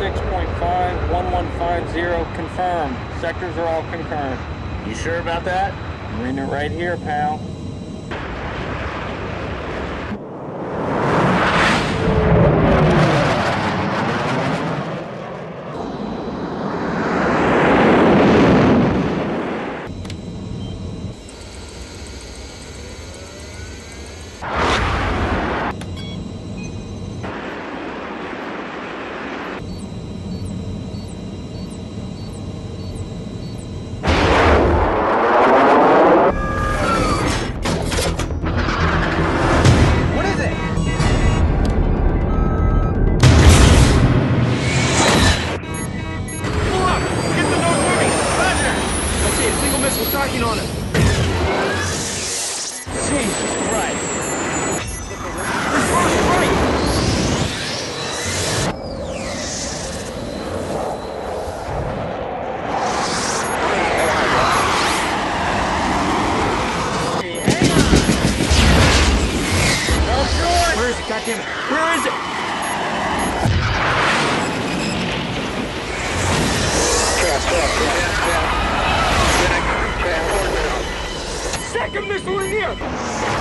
6.5, confirmed. Sectors are all concurrent. You sure about that? I'm reading it right here, pal. Tracking on him. Jesus Christ. Reverse right. Where is it? Goddammit. Where is it? Second missile in here!